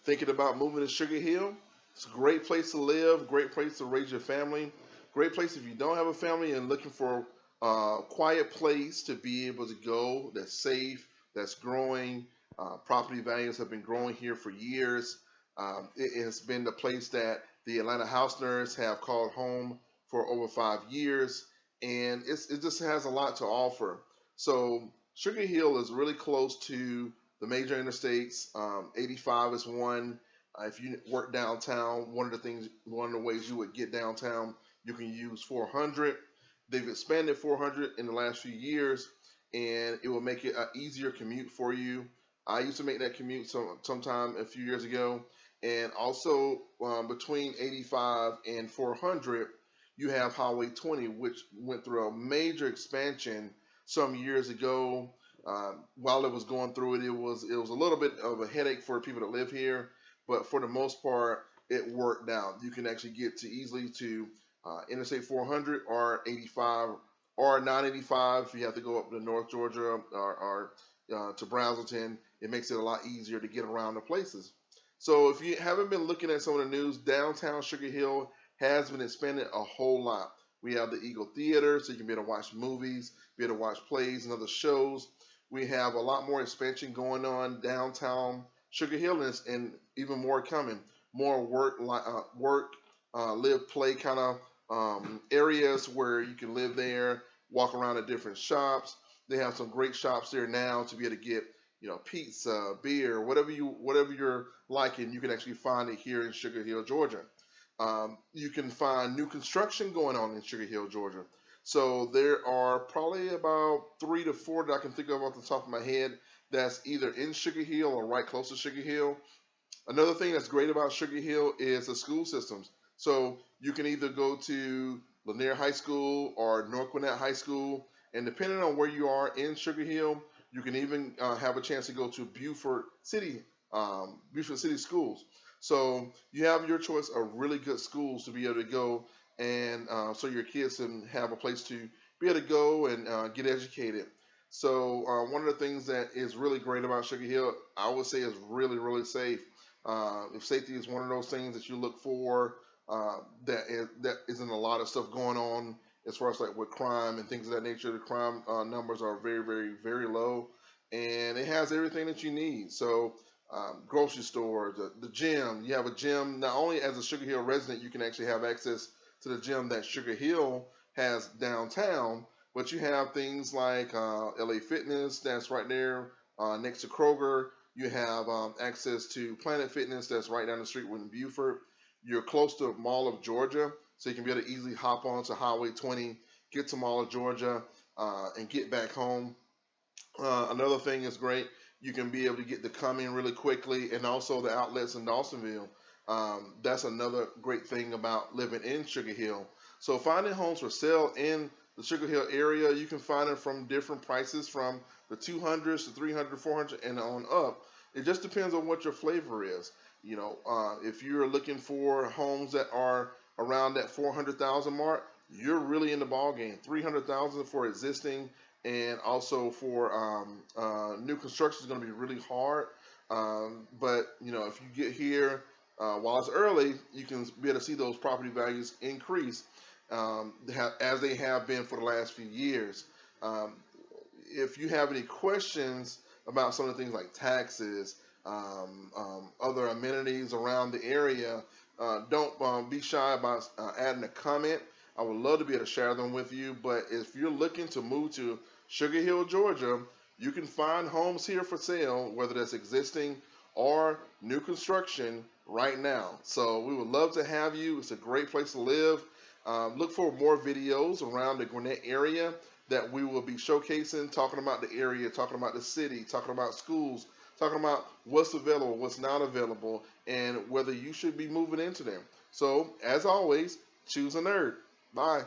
Thinking about moving to Sugar Hill? It's a great place to live, great place to raise your family, great place if you don't have a family and looking for a quiet place to be able to go that's safe, that's growing. Property values have been growing here for years. It has been the place that the Atlanta house nerds have called home for over 5 years, and it just has a lot to offer. So Sugar Hill is really close to the major interstates. 85 is one. If you work downtown, one of the ways you would get downtown, you can use 400. They've expanded 400 in the last few years, and it will make it an easier commute for you. I used to make that commute sometime a few years ago, and also between 85 and 400, you have Highway 20, which went through a major expansion some years ago. While it was going through it, it was a little bit of a headache for people that live here, but for the most part, it worked out. You can actually get to easily to Interstate 400 or 85 or 985 if you have to go up to North Georgia or to Brazelton. It makes it a lot easier to get around the places. So if you haven't been looking at some of the news, downtown Sugar Hill has been expanded a whole lot. We have the Eagle Theater, so you can be able to watch movies, be able to watch plays and other shows. We have a lot more expansion going on downtown Sugar Hill, and even more coming. More live, play kind of areas where you can live there, walk around at different shops. They have some great shops there now to be able to get, pizza, beer, whatever you're liking. You can actually find it here in Sugar Hill, Georgia. You can find new construction going on in Sugar Hill, Georgia. So there are probably about 3 to 4 that I can think of off the top of my head that's either in Sugar Hill or right close to Sugar Hill. Another thing that's great about Sugar Hill is the school systems. So you can either go to Lanier High School or North Gwinnett High School, and depending on where you are in Sugar Hill, you can even have a chance to go to Beaufort City schools. So you have your choice of really good schools to be able to go, and so your kids can have a place to be able to go and get educated. So one of the things that is really great about Sugar Hill, I would say, is really, really safe. If safety is one of those things that you look for, that isn't a lot of stuff going on as far as like with crime and things of that nature. The crime numbers are very, very, very low, and it has everything that you need. So grocery store, the gym. You have a gym. Not only as a Sugar Hill resident, you can actually have access to the gym that Sugar Hill has downtown, but you have things like LA Fitness that's right there next to Kroger. You have access to Planet Fitness that's right down the street in Beaufort. You're close to Mall of Georgia, so you can be able to easily hop onto Highway 20, get to Mall of Georgia, and get back home. Another thing is great. You can be able to get to Cumming really quickly, and also the outlets in Dawsonville. That's another great thing about living in Sugar Hill. So finding homes for sale in the Sugar Hill area, you can find it from different prices, from the 200s to 300, 400, and on up. It just depends on what your flavor is. If you're looking for homes that are around that 400,000 mark, you're really in the ball game. 300,000 for existing, and also for new construction is going to be really hard. But if you get here while it's early, you can be able to see those property values increase as they have been for the last few years. If you have any questions about some of the things like taxes, other amenities around the area, don't be shy about adding a comment. I would love to be able to share them with you. But if you're looking to move to Sugar Hill, Georgia, you can find homes here for sale, whether that's existing or new construction right now. So we would love to have you. It's a great place to live. Look for more videos around the Gwinnett area that we will be showcasing, talking about the area, talking about the city, talking about schools, talking about what's available, what's not available, and whether you should be moving into them. So, as always, choose a nerd. Bye.